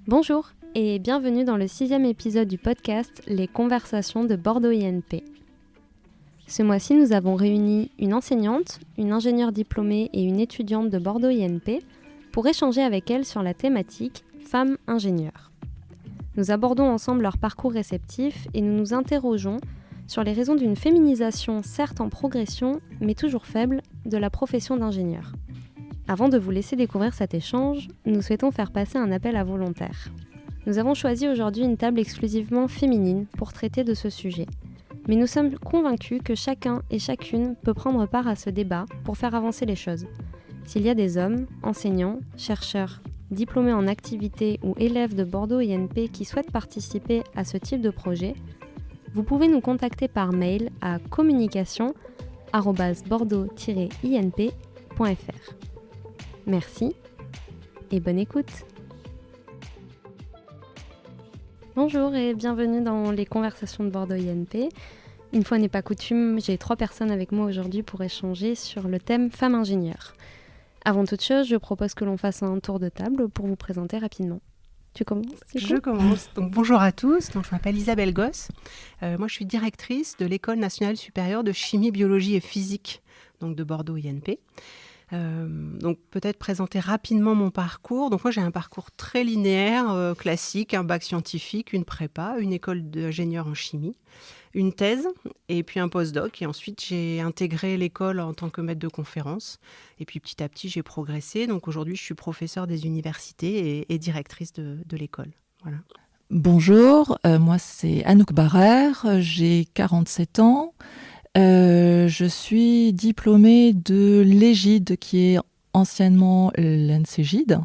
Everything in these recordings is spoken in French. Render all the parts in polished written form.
Bonjour et bienvenue dans le 6e épisode du podcast Les Conversations de Bordeaux INP. Ce mois-ci, nous avons réuni une enseignante, une ingénieure diplômée et une étudiante de Bordeaux INP pour échanger avec elles sur la thématique Femmes ingénieures. Nous abordons ensemble leur parcours réceptif et nous nous interrogeons sur les raisons d'une féminisation certes en progression, mais toujours faible, de la profession d'ingénieur. Avant de vous laisser découvrir cet échange, nous souhaitons faire passer un appel à volontaires. Nous avons choisi aujourd'hui une table exclusivement féminine pour traiter de ce sujet. Mais nous sommes convaincus que chacun et chacune peut prendre part à ce débat pour faire avancer les choses. S'il y a des hommes, enseignants, chercheurs, diplômés en activité ou élèves de Bordeaux INP qui souhaitent participer à ce type de projet, vous pouvez nous contacter par mail à communication@bordeaux-inp.fr. Merci et bonne écoute. Bonjour et bienvenue dans les Conversations de Bordeaux INP. Une fois n'est pas coutume, j'ai 3 personnes avec moi aujourd'hui pour échanger sur le thème Femmes ingénieures. Avant toute chose, je propose que l'on fasse un tour de table pour vous présenter rapidement. Tu commences ? Je commence. Donc, bonjour à tous. Donc, je m'appelle Isabelle Gosse. Moi, je suis directrice de l'École nationale supérieure de chimie, biologie et physique donc de Bordeaux INP. Donc peut-être présenter rapidement mon parcours. Donc moi j'ai un parcours très linéaire, classique, un bac scientifique, une prépa, une école d'ingénieur en chimie, une thèse et puis un postdoc. Et ensuite j'ai intégré l'école en tant que maître de conférence. Et puis petit à petit j'ai progressé. Donc aujourd'hui je suis professeure des universités et directrice de l'école. Voilà. Bonjour, moi c'est Anouk Barrère, j'ai 47 ans. Je suis diplômée de l'Égide, qui est anciennement l'ENSEGID.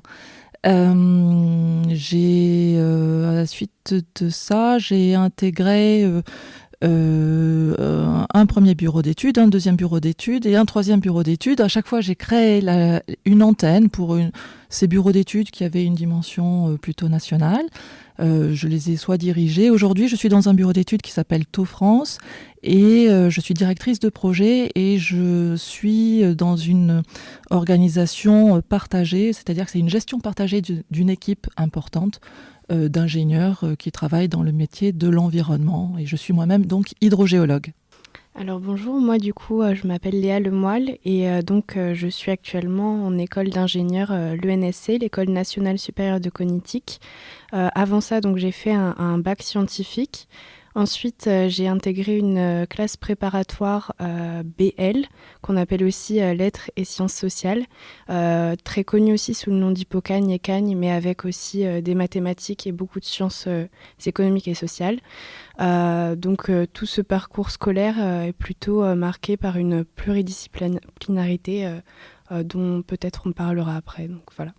À la suite de ça, j'ai intégré un premier bureau d'études, un deuxième bureau d'études et un troisième bureau d'études. À chaque fois, j'ai créé une antenne pour ces bureaux d'études qui avaient une dimension plutôt nationale. Je les ai soit dirigés. Aujourd'hui, je suis dans un bureau d'études qui s'appelle TAU France et je suis directrice de projet et je suis dans une organisation partagée, c'est-à-dire que c'est une gestion partagée d'une équipe importante d'ingénieurs qui travaillent dans le métier de l'environnement. Et je suis moi-même donc hydrogéologue. Alors bonjour, moi du coup je m'appelle Léa Lemoyle et je suis actuellement en école d'ingénieur l'ENSC, l'École nationale supérieure de cognitique. Avant ça donc j'ai fait un bac scientifique. Ensuite, j'ai intégré une classe préparatoire BL, qu'on appelle aussi lettres et sciences sociales, très connue aussi sous le nom d'Hippocagne et Cagne, mais avec aussi des mathématiques et beaucoup de sciences économiques et sociales. Tout ce parcours scolaire est plutôt marqué par une pluridisciplinarité dont peut-être on parlera après. Donc voilà.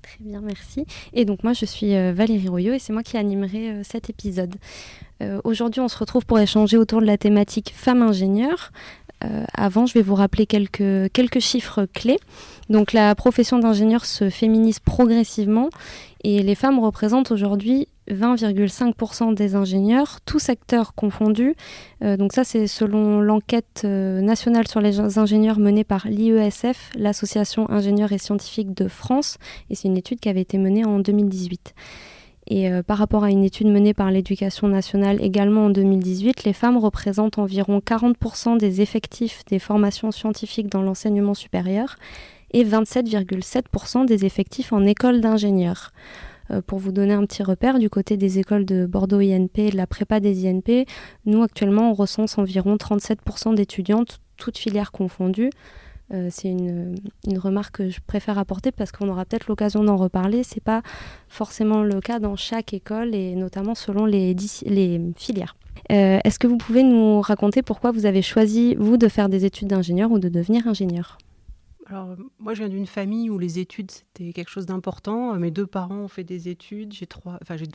Très bien, merci. Et donc moi, je suis Valérie Royot et c'est moi qui animerai cet épisode. Aujourd'hui, on se retrouve pour échanger autour de la thématique femmes ingénieures. Avant, je vais vous rappeler quelques chiffres clés. Donc la profession d'ingénieur se féminise progressivement et les femmes représentent aujourd'hui 20,5% des ingénieurs, tous secteurs confondus. Donc ça, c'est selon l'enquête nationale sur les ingénieurs menée par l'IESF, l'Association ingénieurs et scientifiques de France. Et c'est une étude qui avait été menée en 2018. Et par rapport à une étude menée par l'Éducation nationale également en 2018, les femmes représentent environ 40% des effectifs des formations scientifiques dans l'enseignement supérieur et 27,7% des effectifs en école d'ingénieurs. Pour vous donner un petit repère, du côté des écoles de Bordeaux INP et de la prépa des INP, nous actuellement on recense environ 37% d'étudiantes, toutes filières confondues. C'est une remarque que je préfère apporter parce qu'on aura peut-être l'occasion d'en reparler. C'est pas forcément le cas dans chaque école et notamment selon les filières. Est-ce que vous pouvez nous raconter pourquoi vous avez choisi, vous, de faire des études d'ingénieur ou de devenir ingénieur ? Alors, moi, je viens d'une famille où les études, c'était quelque chose d'important. Mes 2 parents ont fait des études.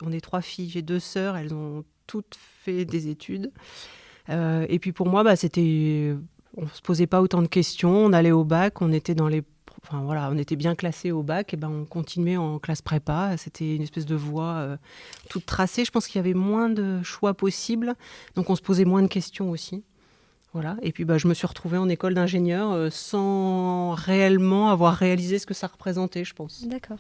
On est 3 filles. J'ai 2 sœurs. Elles ont toutes fait des études. Et puis, pour moi, on ne se posait pas autant de questions. On allait au bac. On était on était bien classés au bac. Et on continuait en classe prépa. C'était une espèce de voie toute tracée. Je pense qu'il y avait moins de choix possibles. Donc, on se posait moins de questions aussi. Voilà. Et puis je me suis retrouvée en école d'ingénieur sans réellement avoir réalisé ce que ça représentait, je pense. D'accord.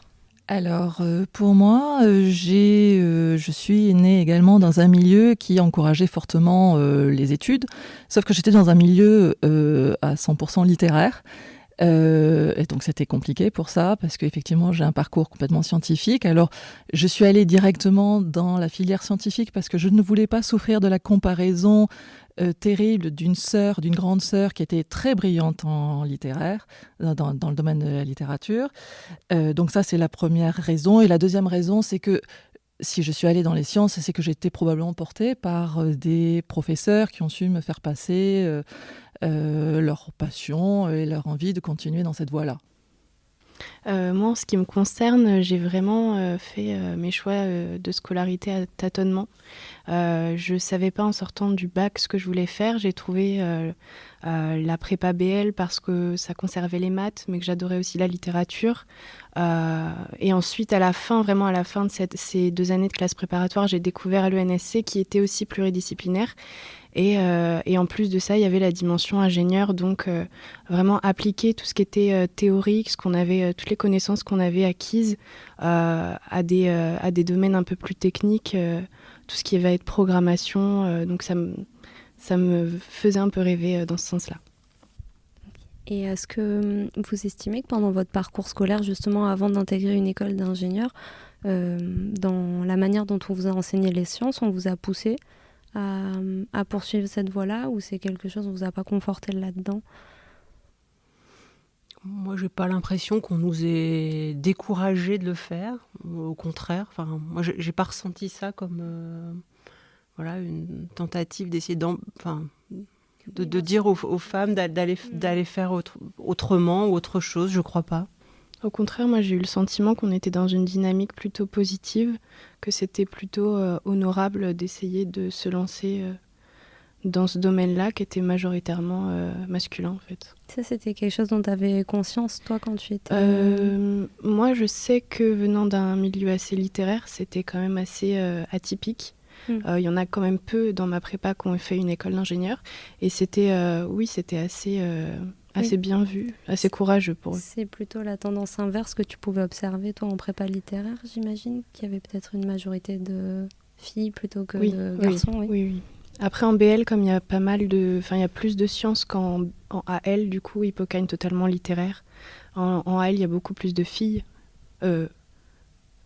Alors, pour moi, je suis née également dans un milieu qui encourageait fortement les études, sauf que j'étais dans un milieu à 100% littéraire. Et donc c'était compliqué pour ça, parce qu'effectivement j'ai un parcours complètement scientifique. Alors je suis allée directement dans la filière scientifique parce que je ne voulais pas souffrir de la comparaison terrible d'une grande sœur qui était très brillante en littéraire, dans le domaine de la littérature. Donc ça c'est la première raison. Et la deuxième raison, c'est que si je suis allée dans les sciences, c'est que j'ai été probablement portée par des professeurs qui ont su me faire passer leur passion et leur envie de continuer dans cette voie-là. Moi, en ce qui me concerne, j'ai vraiment fait mes choix de scolarité à tâtonnement. Je ne savais pas en sortant du bac ce que je voulais faire. J'ai trouvé la prépa BL parce que ça conservait les maths, mais que j'adorais aussi la littérature. Et ensuite, vraiment à la fin de ces 2 années de classe préparatoire, j'ai découvert l'ENSC qui était aussi pluridisciplinaire. Et en plus de ça, il y avait la dimension ingénieur, donc vraiment appliquer tout ce qui était théorique, toutes les connaissances qu'on avait acquises à des domaines un peu plus techniques, tout ce qui va être programmation. Donc ça me faisait un peu rêver dans ce sens-là. Et est-ce que vous estimez que pendant votre parcours scolaire, justement avant d'intégrer une école d'ingénieur, dans la manière dont on vous a enseigné les sciences, on vous a poussé à poursuivre cette voie-là, ou c'est quelque chose où on vous a pas conforté là-dedans? Moi, j'ai pas l'impression qu'on nous ait découragés de le faire. Au contraire, enfin, moi, j'ai pas ressenti ça comme voilà, une tentative d'essayer de dire aux femmes d'aller faire autrement ou autre chose. Je crois pas. Au contraire, moi j'ai eu le sentiment qu'on était dans une dynamique plutôt positive, que c'était plutôt honorable d'essayer de se lancer dans ce domaine-là qui était majoritairement masculin en fait. Ça, c'était quelque chose dont tu avais conscience, toi, quand tu étais... Moi, je sais que venant d'un milieu assez littéraire, c'était quand même assez atypique. Il y en a quand même peu dans ma prépa qui ont fait une école d'ingénieur. Et c'était assez bien vu, assez courageux pour eux. C'est plutôt la tendance inverse que tu pouvais observer, toi, en prépa littéraire, j'imagine, qu'il y avait peut-être une majorité de filles plutôt que de garçons. Oui. Après, en BL, comme il y a il y a plus de sciences qu'en AL, du coup, Hippocagne totalement littéraire. En AL, il y a beaucoup plus de filles.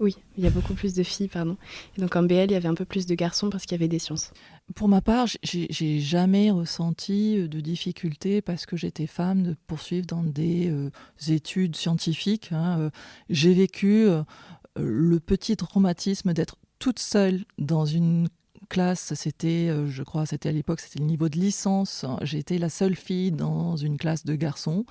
Oui, il y a beaucoup plus de filles, pardon. Et donc en BL, il y avait un peu plus de garçons parce qu'il y avait des sciences. Pour ma part, j'ai jamais ressenti de difficulté parce que j'étais femme de poursuivre dans des études scientifiques. J'ai vécu le petit traumatisme d'être toute seule dans une classe. Je crois, c'était à l'époque, c'était le niveau de licence. J'ai été la seule fille dans une classe de garçons.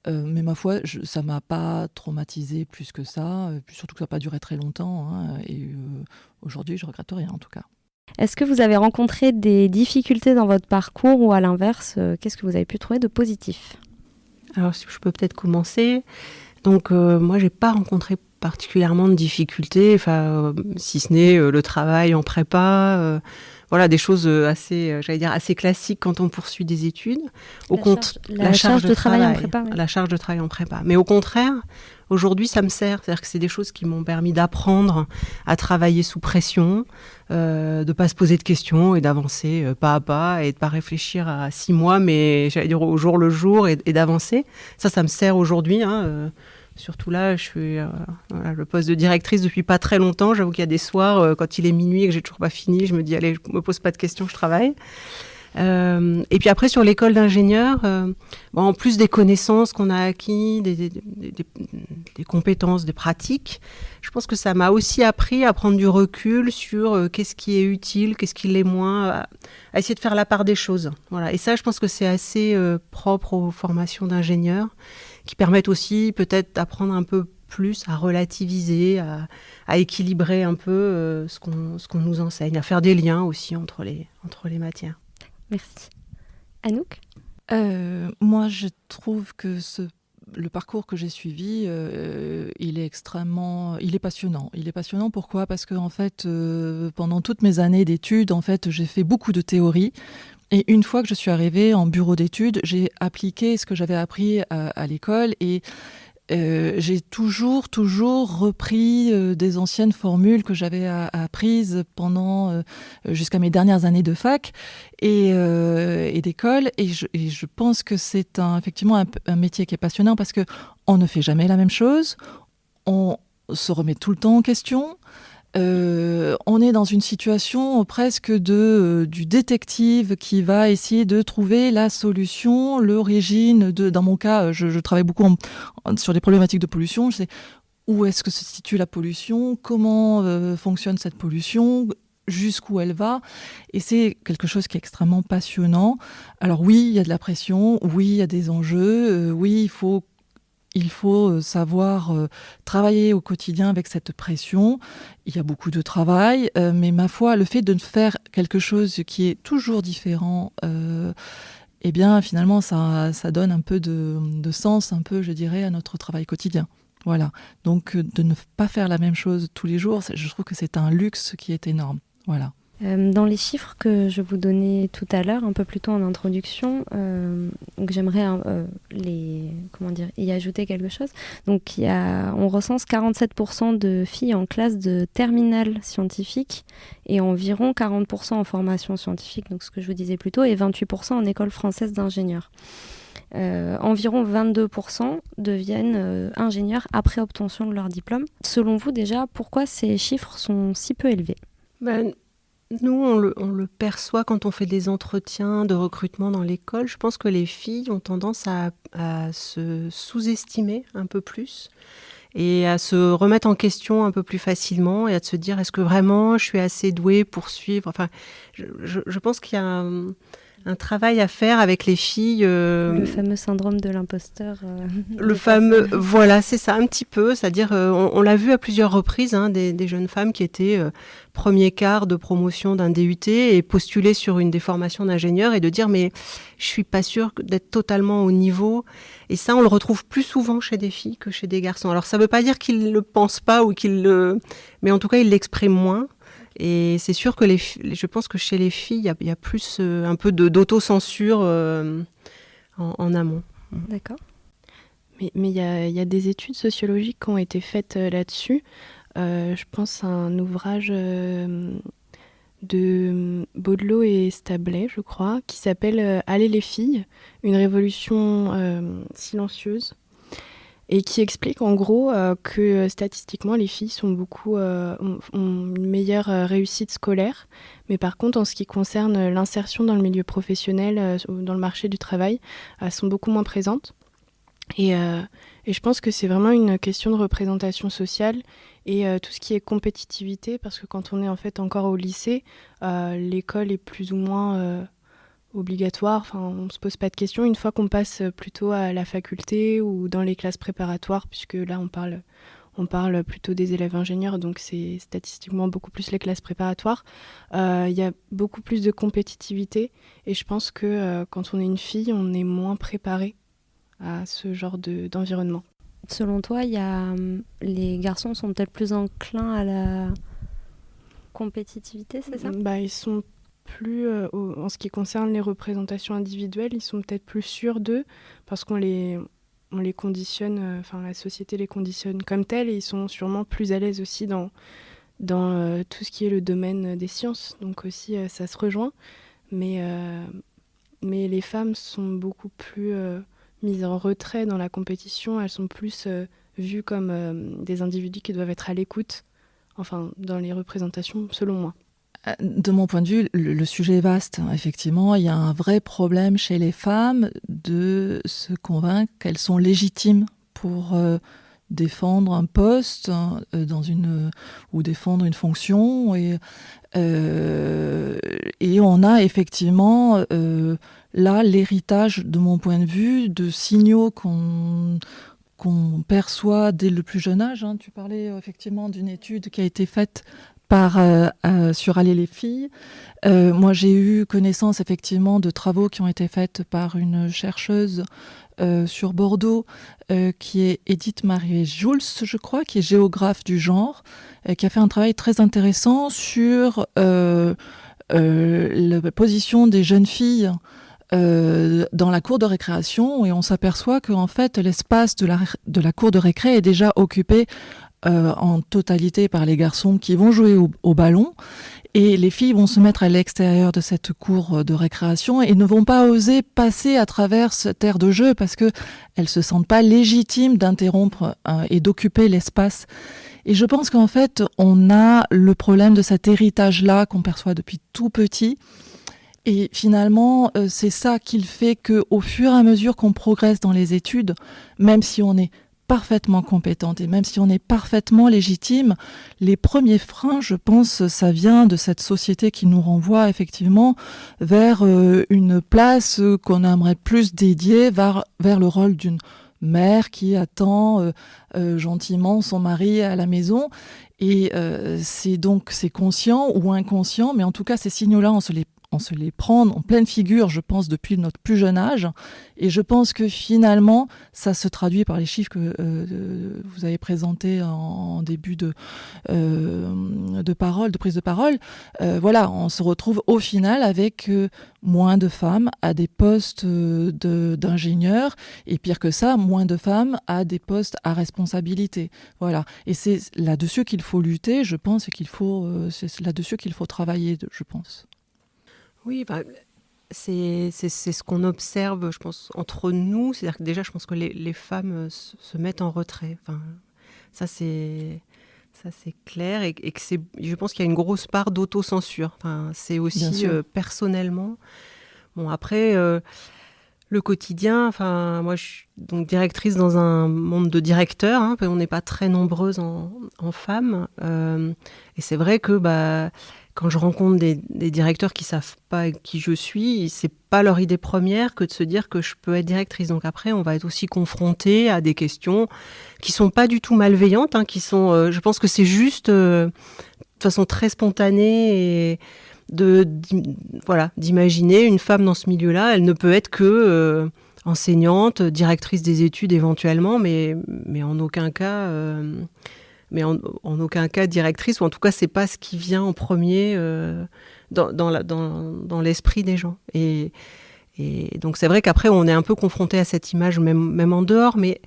Mais ma foi, ça m'a pas traumatisée plus que ça, puis surtout que ça n'a pas duré très longtemps. Et aujourd'hui, je regrette rien en tout cas. Est-ce que vous avez rencontré des difficultés dans votre parcours, ou à l'inverse, qu'est-ce que vous avez pu trouver de positif? Alors, je peux peut-être commencer. Donc, moi, j'ai pas rencontré particulièrement de difficultés, si ce n'est le travail en prépa. Voilà, des choses assez classiques quand on poursuit des études. La charge de travail en prépa. Oui. La charge de travail en prépa. Mais au contraire, aujourd'hui, ça me sert. C'est-à-dire que c'est des choses qui m'ont permis d'apprendre à travailler sous pression, de ne pas se poser de questions et d'avancer pas à pas et de ne pas réfléchir à 6 mois, mais au jour le jour et d'avancer. Ça me sert aujourd'hui. Surtout là, je suis le poste de directrice depuis pas très longtemps. J'avoue qu'il y a des soirs, quand il est minuit et que j'ai toujours pas fini, je me dis, allez, je me pose pas de questions, je travaille. Et puis après, sur l'école d'ingénieur, en plus des connaissances qu'on a acquises, des compétences, des pratiques, je pense que ça m'a aussi appris à prendre du recul sur qu'est-ce qui est utile, qu'est-ce qui l'est moins, à essayer de faire la part des choses. Voilà. Et ça, je pense que c'est assez propre aux formations d'ingénieurs, qui permettent aussi peut-être d'apprendre un peu plus à relativiser, à équilibrer un peu ce qu'on nous enseigne, à faire des liens aussi entre les matières. Merci. Anouk ? Moi, je trouve que le parcours que j'ai suivi, il est passionnant. Il est passionnant, pourquoi ? Parce que en fait, pendant toutes mes années d'études, en fait, j'ai fait beaucoup de théorie. Et une fois que je suis arrivée en bureau d'études, j'ai appliqué ce que j'avais appris à l'école. Et j'ai toujours repris des anciennes formules que j'avais apprises pendant jusqu'à mes dernières années de fac et d'école. Et je pense que c'est effectivement un métier qui est passionnant parce que on ne fait jamais la même chose, on se remet tout le temps en question. On est dans une situation presque du détective qui va essayer de trouver la solution, l'origine dans mon cas, je travaille beaucoup sur des problématiques de pollution. Je sais où est-ce que se situe la pollution, comment fonctionne cette pollution, jusqu'où elle va. Et c'est quelque chose qui est extrêmement passionnant. Alors oui, il y a de la pression, oui, il y a des enjeux, oui, il faut savoir travailler au quotidien avec cette pression. Il y a beaucoup de travail, mais ma foi, le fait de faire quelque chose qui est toujours différent, eh bien, finalement, ça donne un peu de sens, un peu, je dirais, à notre travail quotidien. Voilà. Donc, de ne pas faire la même chose tous les jours, je trouve que c'est un luxe qui est énorme. Voilà. Dans les chiffres que je vous donnais tout à l'heure, un peu plus tôt en introduction, donc j'aimerais y ajouter quelque chose. Donc on recense 47% de filles en classe de terminale scientifique et environ 40% en formation scientifique, donc ce que je vous disais plus tôt, et 28% en école française d'ingénieurs. Environ 22% deviennent ingénieurs après obtention de leur diplôme. Selon vous déjà, pourquoi ces chiffres sont si peu élevés ? Nous, on le perçoit quand on fait des entretiens de recrutement dans l'école. Je pense que les filles ont tendance à se sous-estimer un peu plus et à se remettre en question un peu plus facilement et à se dire est-ce que vraiment je suis assez douée pour suivre. Enfin, je pense qu'il y a un travail à faire avec les filles. Le fameux syndrome de l'imposteur. Voilà, c'est ça, un petit peu. C'est-à-dire, on l'a vu à plusieurs reprises, des jeunes femmes qui étaient premier quart de promotion d'un DUT et postulaient sur une des formations d'ingénieur et de dire, mais je suis pas sûre d'être totalement au niveau. Et ça, on le retrouve plus souvent chez des filles que chez des garçons. Alors, ça veut pas dire qu'ils le pensent pas mais en tout cas, ils l'expriment moins. Et c'est sûr que je pense que chez les filles, il y a plus un peu d'autocensure en amont. D'accord. Mais il y a des études sociologiques qui ont été faites là-dessus. Je pense à un ouvrage de Baudelot et Stablet, je crois, qui s'appelle « Allez les filles, une révolution silencieuse ». Et qui explique en gros que statistiquement les filles ont une meilleure réussite scolaire, mais par contre en ce qui concerne l'insertion dans le milieu professionnel ou dans le marché du travail, elles sont beaucoup moins présentes. Et je pense que c'est vraiment une question de représentation sociale et tout ce qui est compétitivité, parce que quand on est en fait encore au lycée, l'école est plus ou moins obligatoire, enfin, on ne se pose pas de questions. Une fois qu'on passe plutôt à la faculté ou dans les classes préparatoires, puisque là on parle plutôt des élèves ingénieurs, donc c'est statistiquement beaucoup plus les classes préparatoires, il y a beaucoup plus de compétitivité et je pense que quand on est une fille, on est moins préparé à ce genre d'environnement. Selon toi, les garçons sont peut-être plus enclins à la compétitivité, c'est ça ? Ils sont plus, en ce qui concerne les représentations individuelles, ils sont peut-être plus sûrs d'eux parce qu'on les conditionne, la société les conditionne comme tels et ils sont sûrement plus à l'aise aussi dans tout ce qui est le domaine des sciences. Donc aussi, ça se rejoint. Mais les femmes sont beaucoup plus mises en retrait dans la compétition. Elles sont plus vues comme des individus qui doivent être à l'écoute, dans les représentations, selon moi. De mon point de vue, le sujet est vaste. Effectivement, il y a un vrai problème chez les femmes de se convaincre qu'elles sont légitimes pour défendre un poste ou défendre une fonction. Et on a effectivement là l'héritage, de mon point de vue, de signaux qu'on perçoit dès le plus jeune âge. Tu parlais effectivement d'une étude qui a été faite sur Aller les filles. Moi, j'ai eu connaissance effectivement de travaux qui ont été faits par une chercheuse sur Bordeaux, qui est Edith Marie-Jules, je crois, qui est géographe du genre, qui a fait un travail très intéressant sur la position des jeunes filles dans la cour de récréation et on s'aperçoit qu'en fait l'espace de la cour de récré est déjà occupé en totalité par les garçons qui vont jouer au ballon. Et les filles vont se mettre à l'extérieur de cette cour de récréation et ne vont pas oser passer à travers cette aire de jeu parce qu'elles se sentent pas légitimes d'interrompre et d'occuper l'espace. Et je pense qu'en fait, on a le problème de cet héritage-là qu'on perçoit depuis tout petit. Et finalement, c'est ça qui fait qu'au fur et à mesure qu'on progresse dans les études, même si on est parfaitement compétente et même si on est parfaitement légitime, les premiers freins, je pense, ça vient de cette société qui nous renvoie effectivement vers une place qu'on aimerait plus dédiée vers le rôle d'une mère qui attend gentiment son mari à la maison. Et c'est conscient ou inconscient, mais en tout cas ces signaux-là, on se les prend en pleine figure, je pense, depuis notre plus jeune âge. Et je pense que finalement, ça se traduit par les chiffres que vous avez présentés en début de prise de parole. Voilà, on se retrouve au final avec moins de femmes à des postes d'ingénieurs. Et pire que ça, moins de femmes à des postes à responsabilité. Voilà. Et c'est là-dessus qu'il faut lutter, je pense, et c'est là-dessus qu'il faut travailler, je pense. Oui, c'est ce qu'on observe, je pense, entre nous. C'est-à-dire que déjà, je pense que les femmes se mettent en retrait. Enfin, ça, c'est clair. Et que je pense qu'il y a une grosse part d'autocensure. Enfin, c'est aussi personnellement. Bon, après, le quotidien, enfin, moi, je suis donc directrice dans un monde de directeurs. Hein, on n'est pas très nombreuses en femmes. Et c'est vrai que quand je rencontre des directeurs qui savent pas qui je suis, c'est pas leur idée première que de se dire que je peux être directrice. Donc après, on va être aussi confronté à des questions qui sont pas du tout malveillantes, hein, qui sont, je pense que c'est juste de façon très spontanée et d'imaginer une femme dans ce milieu-là. Elle ne peut être que enseignante, directrice des études éventuellement, mais en aucun cas. Mais en aucun cas directrice, ou en tout cas, c'est pas ce qui vient en premier dans l'esprit des gens. Et donc, c'est vrai qu'après, on est un peu confronté à cette image, même en dehors, mais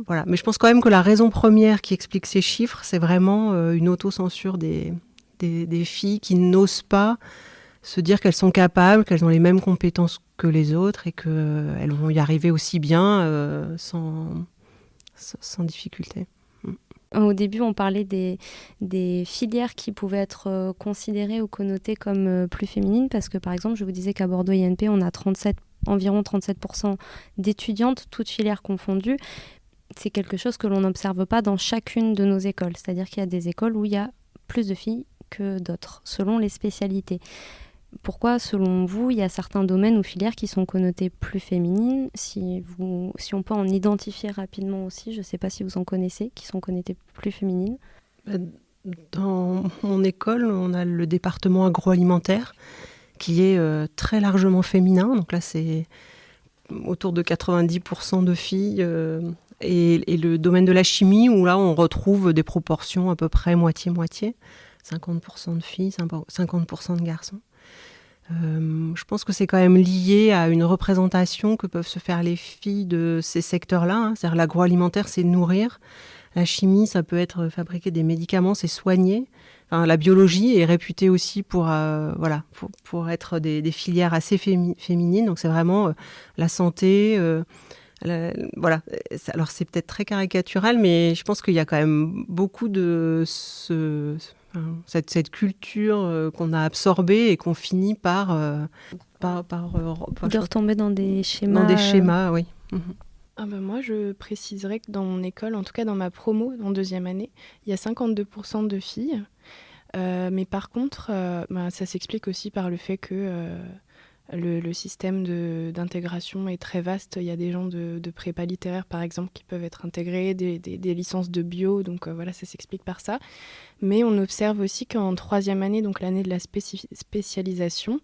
voilà. Mais je pense quand même que la raison première qui explique ces chiffres, c'est vraiment une autocensure des filles qui n'osent pas se dire qu'elles sont capables, qu'elles ont les mêmes compétences que les autres et qu'elles vont y arriver aussi bien sans difficulté. Au début, on parlait des filières qui pouvaient être considérées ou connotées comme plus féminines, parce que par exemple, je vous disais qu'à Bordeaux INP, on a environ 37% d'étudiantes, toutes filières confondues. C'est quelque chose que l'on n'observe pas dans chacune de nos écoles. C'est-à-dire qu'il y a des écoles où il y a plus de filles que d'autres, selon les spécialités. Pourquoi, selon vous, il y a certains domaines ou filières qui sont connotés plus féminines, si on peut en identifier rapidement aussi, je ne sais pas si vous en connaissez, qui sont connotées plus féminines. Dans mon école, on a le département agroalimentaire qui est très largement féminin. Donc là, c'est autour de 90% de filles. Et le domaine de la chimie, où là, on retrouve des proportions à peu près moitié-moitié. 50% de filles, 50% de garçons. Je pense que c'est quand même lié à une représentation que peuvent se faire les filles de ces secteurs-là. Hein. C'est-à-dire l'agroalimentaire, c'est nourrir. La chimie, ça peut être fabriquer des médicaments, c'est soigner. Enfin, la biologie est réputée aussi pour être des filières assez féminines. Donc c'est vraiment la santé. Voilà. Alors c'est peut-être très caricatural, mais je pense qu'il y a quand même beaucoup de cette culture qu'on a absorbée et qu'on finit par de retomber dans des schémas. Dans des schémas, oui. Moi, je préciserais que dans mon école, en tout cas dans ma promo, en deuxième année, il y a 52% de filles. Mais par contre, ça s'explique aussi par le fait que le système d'intégration est très vaste. Il y a des gens de prépa littéraire, par exemple, qui peuvent être intégrés, des licences de bio, donc voilà, ça s'explique par ça. Mais on observe aussi qu'en troisième année, donc l'année de la spécialisation,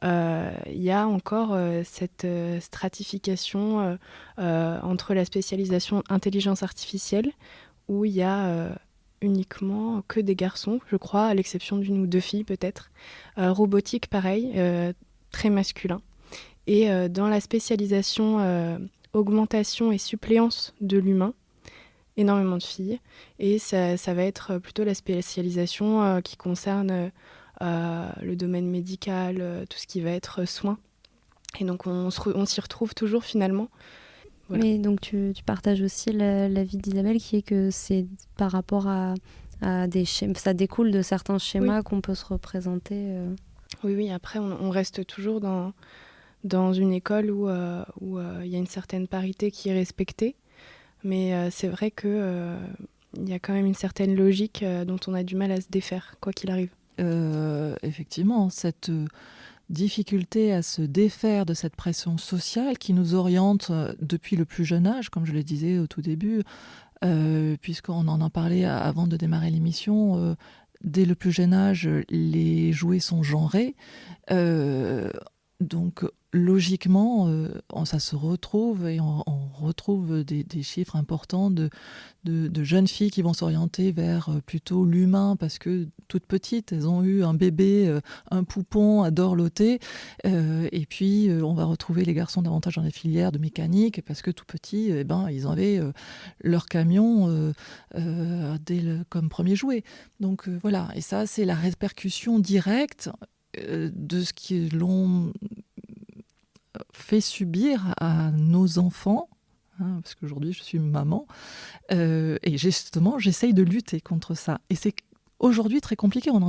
il y a encore cette stratification entre la spécialisation intelligence artificielle, où il y a uniquement que des garçons, je crois, à l'exception d'une ou deux filles peut-être. Robotique, pareil, très masculin. Et dans la spécialisation augmentation et suppléance de l'humain, énormément de filles. Et ça va être plutôt la spécialisation qui concerne le domaine médical, tout ce qui va être soins. Et donc on s'y retrouve toujours finalement. Voilà. Mais donc tu partages aussi l'avis d'Isabelle qui est que c'est par rapport à des schémas, ça découle de certains schémas qu'on peut se représenter. Oui, après on reste toujours dans une école où il y a une certaine parité qui est respectée. Mais c'est vrai qu'il y a quand même une certaine logique dont on a du mal à se défaire, quoi qu'il arrive. Effectivement, cette difficulté à se défaire de cette pression sociale qui nous oriente depuis le plus jeune âge, comme je le disais au tout début, puisqu'on en a parlé avant de démarrer l'émission, dès le plus jeune âge, les jouets sont genrés. Donc logiquement, ça se retrouve et on retrouve des chiffres importants de jeunes filles qui vont s'orienter vers plutôt l'humain parce que toutes petites, elles ont eu un bébé, un poupon à dorloter. Et puis on va retrouver les garçons davantage dans les filières de mécanique parce que tout petits, ils avaient leur camion comme premier jouet. Donc voilà, et ça c'est la répercussion directe de ce qui l'on fait subir à nos enfants, parce qu'aujourd'hui je suis maman, et justement j'essaye de lutter contre ça. Et c'est aujourd'hui très compliqué, on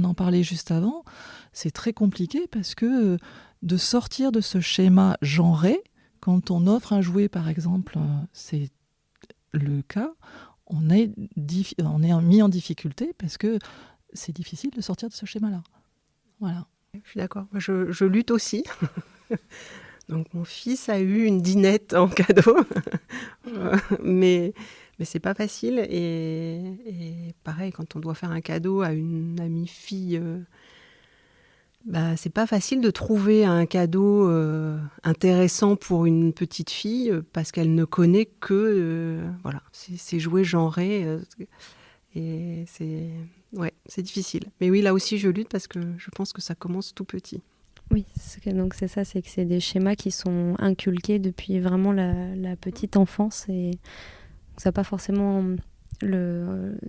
en parlait juste avant, c'est très compliqué parce que de sortir de ce schéma genré, quand on offre un jouet par exemple, c'est le cas, on est mis en difficulté parce que c'est difficile de sortir de ce schéma-là. Voilà. Je suis d'accord. Je lutte aussi. Donc mon fils a eu une dinette en cadeau, mais c'est pas facile. Et pareil, quand on doit faire un cadeau à une amie fille, c'est pas facile de trouver un cadeau intéressant pour une petite fille parce qu'elle ne connaît que ces jouets genrés. Et c'est difficile. Mais oui, là aussi, je lutte parce que je pense que ça commence tout petit. Oui, donc c'est ça, c'est que c'est des schémas qui sont inculqués depuis vraiment la petite enfance. Et ça n'a pas forcément...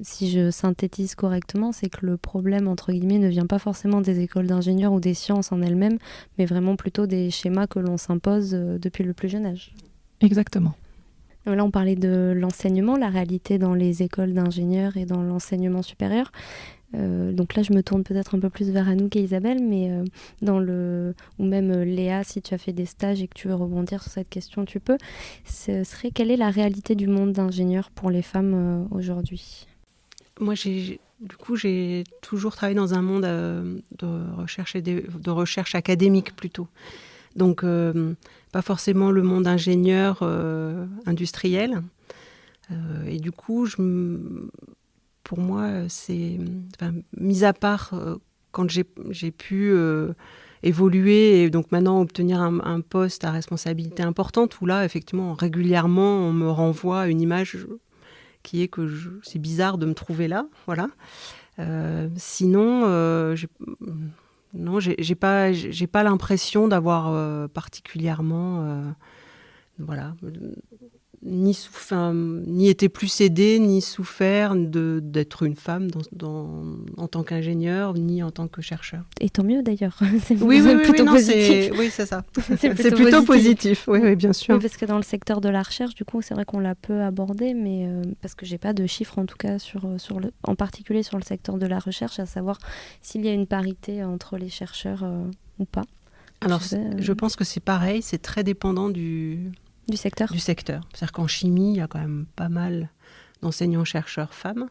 si je synthétise correctement, c'est que le problème, entre guillemets, ne vient pas forcément des écoles d'ingénieurs ou des sciences en elles-mêmes, mais vraiment plutôt des schémas que l'on s'impose depuis le plus jeune âge. Exactement. Là, on parlait de l'enseignement, la réalité dans les écoles d'ingénieurs et dans l'enseignement supérieur. Donc là, je me tourne peut-être un peu plus vers Anouk et Isabelle, mais ou même Léa, si tu as fait des stages et que tu veux rebondir sur cette question, tu peux. Quelle est la réalité du monde d'ingénieur pour les femmes aujourd'hui ? Moi, j'ai toujours travaillé dans un monde de recherche académique plutôt. Donc, pas forcément le monde ingénieur industriel. Et du coup, pour moi, mis à part quand j'ai pu évoluer et donc maintenant obtenir un poste à responsabilité importante, où là, effectivement, régulièrement, on me renvoie une image qui est que c'est bizarre de me trouver là. Voilà. Sinon, j'ai pas l'impression d'avoir particulièrement ni été plus aidée, ni souffert d'être une femme en tant qu'ingénieure, ni en tant que chercheur. Et tant mieux d'ailleurs. Oui, plutôt positif. C'est ça. C'est plutôt positif. Oui, bien sûr. Oui, parce que dans le secteur de la recherche, du coup, c'est vrai qu'on l'a peu abordé, mais parce que j'ai pas de chiffres en tout cas en particulier sur le secteur de la recherche, à savoir s'il y a une parité entre les chercheurs ou pas. Alors, je pense que c'est pareil, c'est très dépendant du secteur. C'est-à-dire qu'en chimie, il y a quand même pas mal d'enseignants-chercheurs femmes.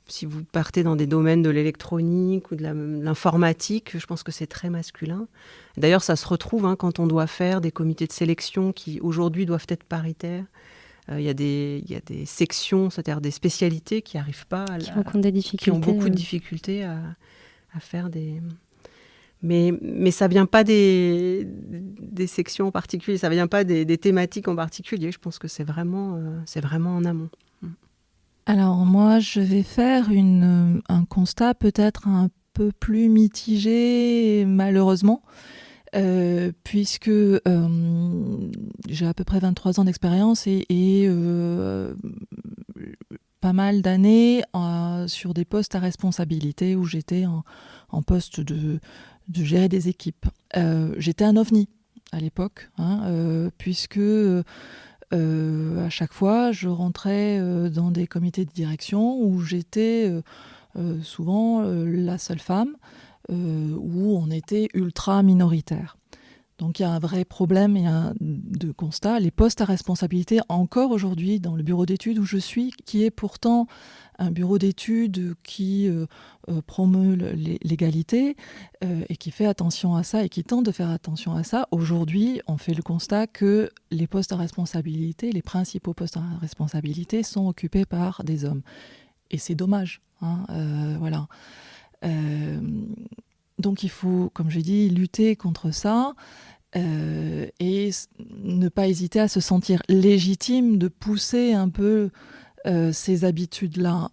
Si vous partez dans des domaines de l'électronique ou de l'informatique, je pense que c'est très masculin. D'ailleurs, ça se retrouve quand on doit faire des comités de sélection qui, aujourd'hui, doivent être paritaires. Il y a des sections, c'est-à-dire des spécialités qui n'arrivent pas qui ont beaucoup de difficultés à faire des... Mais ça ne vient pas des sections en particulier, ça ne vient pas des thématiques en particulier. Je pense que c'est vraiment en amont. Alors moi, je vais faire un constat peut-être un peu plus mitigé, malheureusement. puisque j'ai à peu près 23 ans d'expérience et pas mal d'années sur des postes à responsabilité où j'étais en poste de gérer des équipes. J'étais un ovni à l'époque, puisque à chaque fois, je rentrais dans des comités de direction où j'étais souvent la seule femme, où on était ultra minoritaire. Donc il y a un vrai problème de constat. Les postes à responsabilité, encore aujourd'hui, dans le bureau d'études où je suis, qui est pourtant un bureau d'études qui promeut l'égalité et qui fait attention à ça et qui tente de faire attention à ça. Aujourd'hui, on fait le constat que les postes à responsabilité, les principaux postes à responsabilité sont occupés par des hommes. Et c'est dommage. Voilà. Donc il faut, comme j'ai dit, lutter contre ça et ne pas hésiter à se sentir légitime de pousser un peu ces habitudes-là.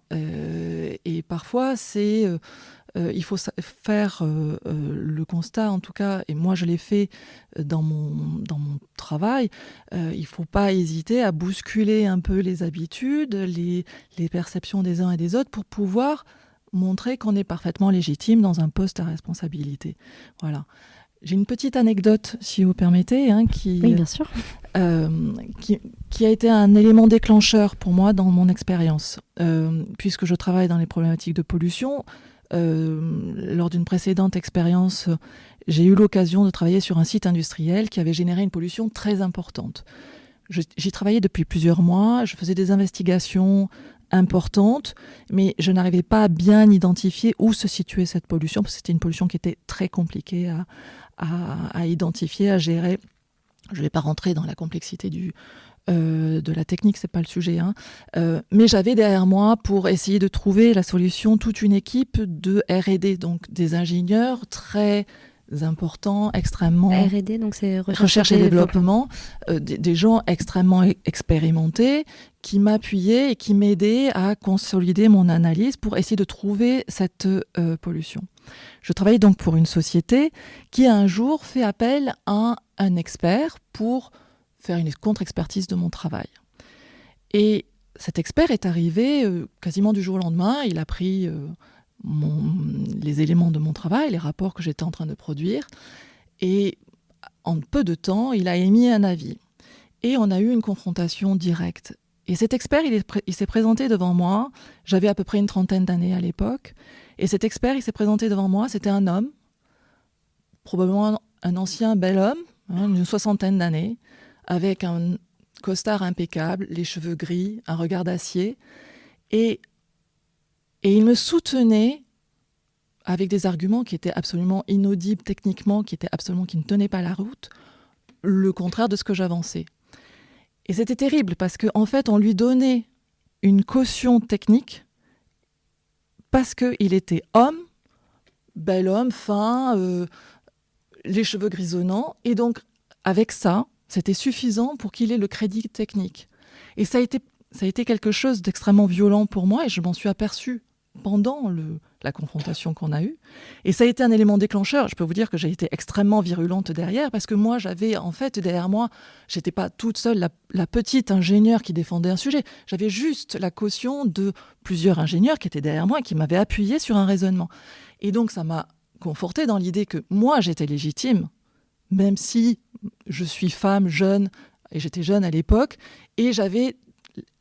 Et parfois, il faut faire le constat, en tout cas, et moi je l'ai fait dans mon travail, il ne faut pas hésiter à bousculer un peu les habitudes, les perceptions des uns et des autres pour pouvoir montrer qu'on est parfaitement légitime dans un poste à responsabilité. Voilà. J'ai une petite anecdote, si vous permettez, oui, bien sûr. Qui a été un élément déclencheur pour moi dans mon expérience. Puisque je travaille dans les problématiques de pollution, lors d'une précédente expérience, j'ai eu l'occasion de travailler sur un site industriel qui avait généré une pollution très importante. J'y travaillais depuis plusieurs mois, je faisais des investigations importante, mais je n'arrivais pas à bien identifier où se situait cette pollution, parce que c'était une pollution qui était très compliquée à identifier, à gérer. Je ne vais pas rentrer dans la complexité de la technique, c'est pas le sujet. Mais j'avais derrière moi, pour essayer de trouver la solution, toute une équipe de R&D, donc des ingénieurs très importants, extrêmement... R&D, donc c'est recherche et développement, des gens extrêmement expérimentés qui m'appuyaient et qui m'aidaient à consolider mon analyse pour essayer de trouver cette pollution. Je travaillais donc pour une société qui un jour fait appel à un expert pour faire une contre-expertise de mon travail. Et cet expert est arrivé quasiment du jour au lendemain, il a pris... les éléments de mon travail, les rapports que j'étais en train de produire. Et en peu de temps, il a émis un avis. Et on a eu une confrontation directe. Et cet expert, il s'est présenté devant moi. J'avais à peu près une 30aine d'années à l'époque. Et cet expert, il s'est présenté devant moi. C'était un homme, probablement un ancien bel homme, d'une 60aine d'années, avec un costard impeccable, les cheveux gris, un regard d'acier. Et il me soutenait avec des arguments qui étaient absolument inaudibles techniquement, qui ne tenaient pas la route, le contraire de ce que j'avançais. Et c'était terrible parce qu'en fait, on lui donnait une caution technique parce qu'il était homme, bel homme, fin, les cheveux grisonnants. Et donc, avec ça, c'était suffisant pour qu'il ait le crédit technique. Et ça a été quelque chose d'extrêmement violent pour moi et je m'en suis aperçue pendant la confrontation qu'on a eue. Et ça a été un élément déclencheur. Je peux vous dire que j'ai été extrêmement virulente derrière parce que moi, j'avais en fait derrière moi, j'étais pas toute seule la petite ingénieure qui défendait un sujet. J'avais juste la caution de plusieurs ingénieurs qui étaient derrière moi et qui m'avaient appuyé sur un raisonnement. Et donc, ça m'a confortée dans l'idée que moi, j'étais légitime, même si je suis femme, jeune, et j'étais jeune à l'époque, et j'avais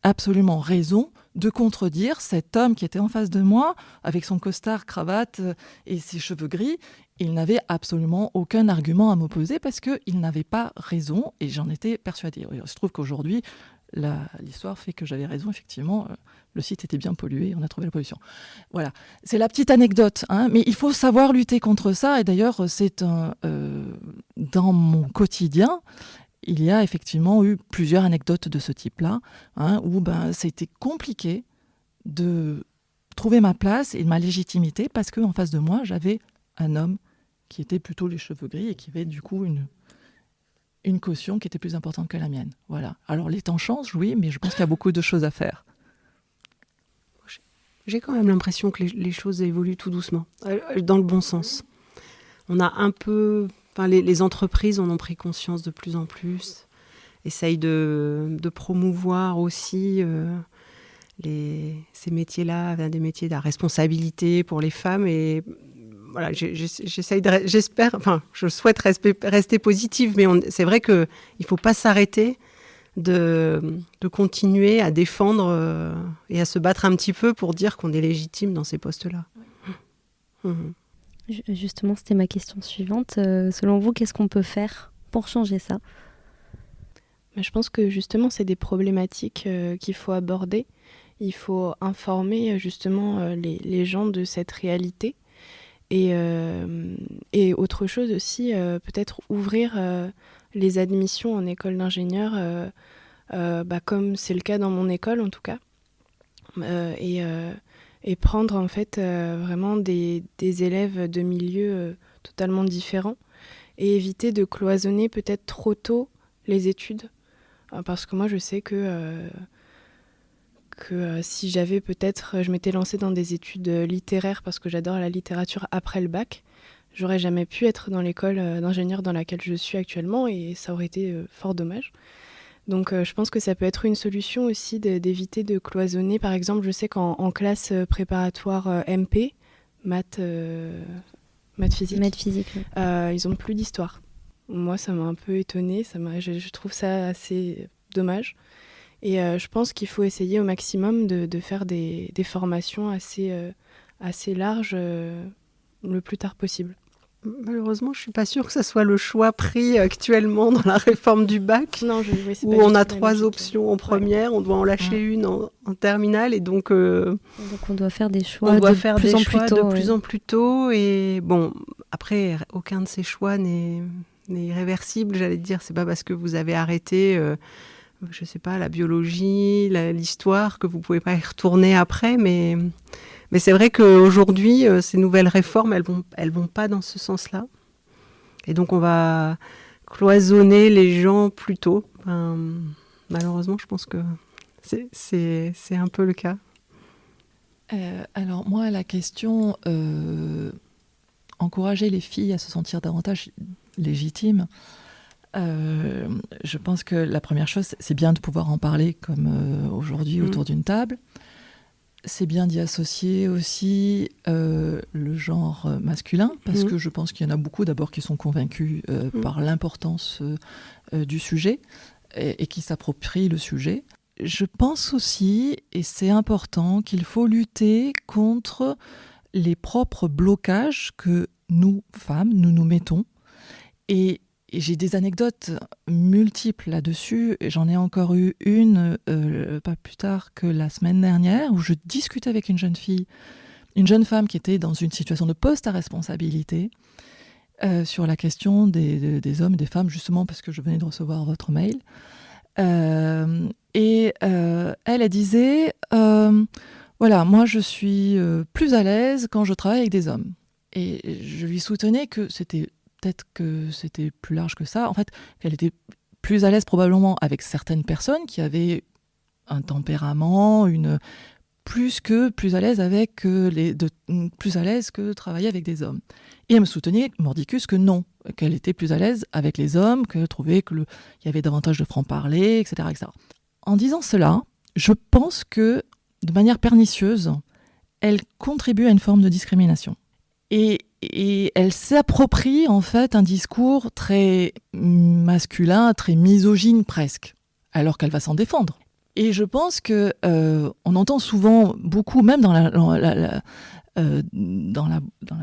absolument raison de contredire cet homme qui était en face de moi, avec son costard, cravate et ses cheveux gris. Il n'avait absolument aucun argument à m'opposer parce qu'il n'avait pas raison et j'en étais persuadée. Il se trouve qu'aujourd'hui, l'histoire fait que j'avais raison, effectivement. Le site était bien pollué, on a trouvé la pollution. Voilà, c'est la petite anecdote, mais il faut savoir lutter contre ça. Et d'ailleurs, c'est dans mon quotidien, il y a effectivement eu plusieurs anecdotes de ce type-là, où c'était compliqué de trouver ma place et ma légitimité parce qu'en face de moi, j'avais un homme qui était plutôt les cheveux gris et qui avait du coup une caution qui était plus importante que la mienne. Voilà. Alors les temps changent, oui, mais je pense qu'il y a beaucoup de choses à faire. J'ai quand même l'impression que les choses évoluent tout doucement, dans le bon sens. On a un peu les entreprises en ont pris conscience de plus en plus, essayent de promouvoir aussi ces métiers-là, des métiers de la responsabilité pour les femmes. Et voilà, je souhaite rester positive, mais c'est vrai qu'il ne faut pas s'arrêter de continuer à défendre et à se battre un petit peu pour dire qu'on est légitime dans ces postes-là. Justement, c'était ma question suivante. Selon vous, qu'est-ce qu'on peut faire pour changer ça ? Mais je pense que justement, c'est des problématiques qu'il faut aborder. Il faut informer justement les gens de cette réalité. Et autre chose aussi, peut-être ouvrir les admissions en école d'ingénieur, comme c'est le cas dans mon école en tout cas. Et prendre en fait vraiment des élèves de milieux totalement différents et éviter de cloisonner peut-être trop tôt les études. Parce que moi je sais que si je m'étais lancée dans des études littéraires parce que j'adore la littérature après le bac, j'aurais jamais pu être dans l'école d'ingénieur dans laquelle je suis actuellement et ça aurait été fort dommage. Donc je pense que ça peut être une solution aussi d'éviter de cloisonner. Par exemple, je sais qu'en classe préparatoire MP, maths physique, oui. Ils n'ont plus d'histoire. Moi, ça m'a un peu étonnée. Je trouve ça assez dommage. Et je pense qu'il faut essayer au maximum de faire des formations assez larges le plus tard possible. Malheureusement, je ne suis pas sûre que ce soit le choix pris actuellement dans la réforme du bac, où on a 3 options en première, on doit en lâcher une en terminale, et donc on doit faire des choix de plus en plus tôt. Et bon, après, aucun de ces choix n'est irréversible, j'allais dire. C'est pas parce que vous avez arrêté, je sais pas, la biologie, l'histoire, que vous pouvez pas y retourner après, mais c'est vrai qu'aujourd'hui, ces nouvelles réformes, elles vont pas dans ce sens-là. Et donc, on va cloisonner les gens plus tôt. Malheureusement, je pense que c'est un peu le cas. Alors, moi, la question, encourager les filles à se sentir davantage légitimes, je pense que la première chose, c'est bien de pouvoir en parler comme aujourd'hui autour d'une table. C'est bien d'y associer aussi le genre masculin, parce que je pense qu'il y en a beaucoup d'abord qui sont convaincus par l'importance du sujet et qui s'approprient le sujet. Je pense aussi, et c'est important, qu'il faut lutter contre les propres blocages que nous, femmes, nous mettons. Et j'ai des anecdotes multiples là-dessus. J'en ai encore eu une pas plus tard que la semaine dernière où je discutais avec une jeune femme qui était dans une situation de poste à responsabilité sur la question des hommes et des femmes, justement parce que je venais de recevoir votre mail. Elle disait voilà, moi je suis plus à l'aise quand je travaille avec des hommes. Et je lui soutenais que peut-être que c'était plus large que ça. En fait, qu'elle était plus à l'aise probablement avec certaines personnes qui avaient un tempérament, plus à l'aise avec plus à l'aise que travailler avec des hommes. Et elle me soutenait mordicus que non, qu'elle était plus à l'aise avec les hommes, qu'elle trouvait qu'il y avait davantage de franc-parler, etc., etc. En disant cela, je pense que de manière pernicieuse, elle contribue à une forme de discrimination. Et elle s'approprie en fait un discours très masculin, très misogyne presque, alors qu'elle va s'en défendre. Et je pense que on entend souvent beaucoup, même dans la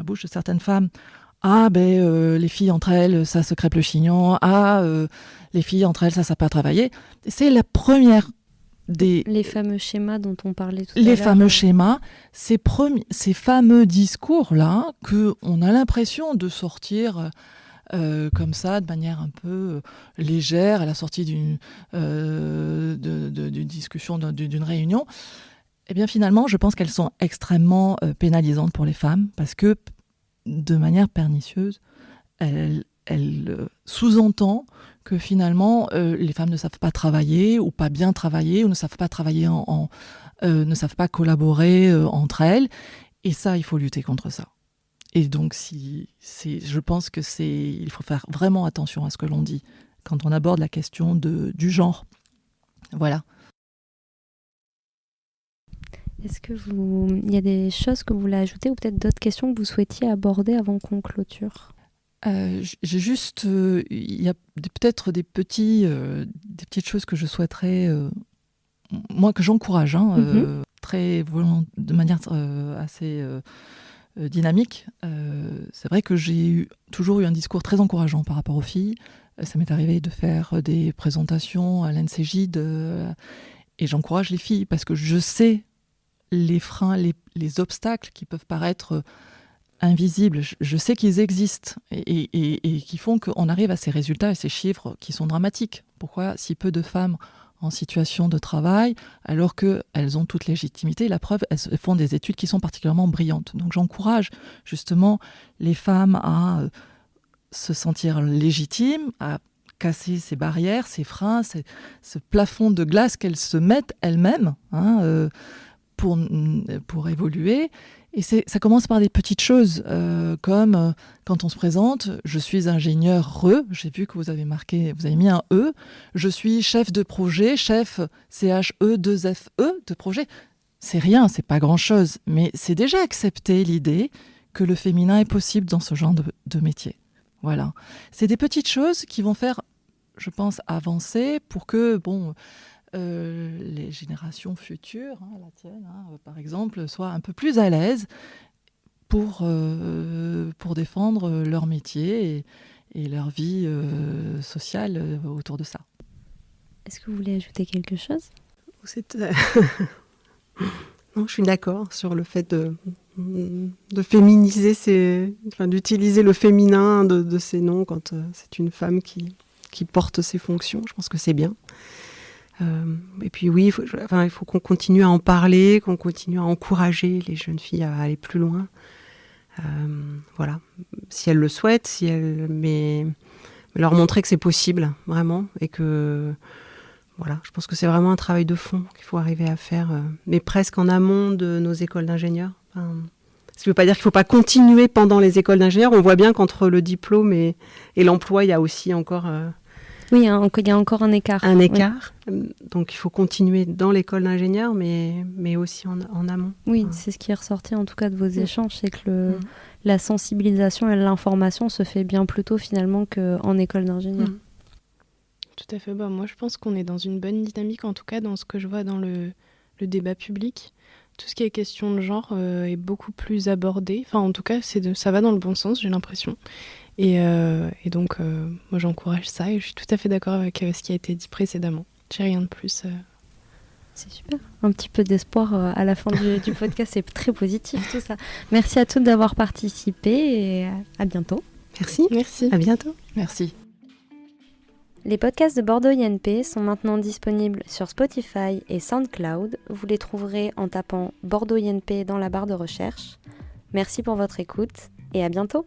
bouche de certaines femmes, les filles entre elles, ça se crêpe le chignon. Les filles entre elles, ça pas travailler. C'est la première les fameux schémas dont on parlait tout à l'heure. Les fameux schémas, ces fameux discours-là, qu'on a l'impression de sortir comme ça, de manière un peu légère, à la sortie d'une discussion, d'une réunion, eh bien finalement, je pense qu'elles sont extrêmement pénalisantes pour les femmes, parce que, de manière pernicieuse, elles sous-entend que finalement les femmes ne savent pas travailler ou pas bien travailler ou ne savent pas travailler ne savent pas collaborer entre elles, et ça il faut lutter contre ça. Et donc, je pense il faut faire vraiment attention à ce que l'on dit quand on aborde la question du genre. Voilà. Est-ce que il y a des choses que vous voulez ajouter ou peut-être d'autres questions que vous souhaitiez aborder avant qu'on clôture ? J'ai juste, il y a peut-être des petites choses que je souhaiterais, moi que j'encourage, de manière assez dynamique. C'est vrai que j'ai toujours eu un discours très encourageant par rapport aux filles. Ça m'est arrivé de faire des présentations à l'NCJ et j'encourage les filles parce que je sais les freins, les obstacles qui peuvent paraître invisibles. Je sais qu'ils existent et qui font qu'on arrive à ces résultats et ces chiffres qui sont dramatiques. Pourquoi si peu de femmes en situation de travail, alors qu'elles ont toute légitimité? La preuve, elles font des études qui sont particulièrement brillantes. Donc j'encourage justement les femmes à se sentir légitimes, à casser ces barrières, ces freins, ce plafond de glace qu'elles se mettent elles-mêmes pour évoluer. Et ça commence par des petites choses, comme quand on se présente, je suis ingénieur j'ai vu que vous avez mis un E, je suis chef de projet, chef CHE2FE de projet. C'est rien, c'est pas grand-chose, mais c'est déjà accepter l'idée que le féminin est possible dans ce genre de métier. Voilà. C'est des petites choses qui vont faire, je pense, avancer pour que, les générations futures, la tienne par exemple, soient un peu plus à l'aise pour défendre leur métier et leur vie sociale autour de ça. Est-ce que vous voulez ajouter quelque chose ? Non, je suis d'accord sur le fait de féminiser d'utiliser le féminin de ces noms quand c'est une femme qui porte ces fonctions. Je pense que c'est bien. Et puis oui, il faut qu'on continue à en parler, qu'on continue à encourager les jeunes filles à aller plus loin. Voilà, si elles le souhaitent, mais leur montrer que c'est possible, vraiment, et que voilà, je pense que c'est vraiment un travail de fond qu'il faut arriver à faire, mais presque en amont de nos écoles d'ingénieurs. Ce qui ne veut pas dire qu'il ne faut pas continuer pendant les écoles d'ingénieurs. On voit bien qu'entre le diplôme et l'emploi, il y a aussi encore... Oui, il y a encore un écart. Un écart. Oui. Donc il faut continuer dans l'école d'ingénieur, mais aussi en amont. Oui, c'est ce qui est ressorti en tout cas de vos échanges, c'est que la sensibilisation et l'information se fait bien plus tôt finalement qu'en école d'ingénieur. Tout à fait. Moi, je pense qu'on est dans une bonne dynamique, en tout cas dans ce que je vois dans le débat public. Tout ce qui est question de genre est beaucoup plus abordé. Enfin, en tout cas, ça va dans le bon sens, j'ai l'impression. Et donc, moi, j'encourage ça et je suis tout à fait d'accord avec ce qui a été dit précédemment. J'ai rien de plus. C'est super. Un petit peu d'espoir à la fin du podcast, c'est très positif tout ça. Merci à toutes d'avoir participé et à bientôt. Merci. À bientôt. Merci. Les podcasts de Bordeaux INP sont maintenant disponibles sur Spotify et SoundCloud. Vous les trouverez en tapant Bordeaux INP dans la barre de recherche. Merci pour votre écoute et à bientôt.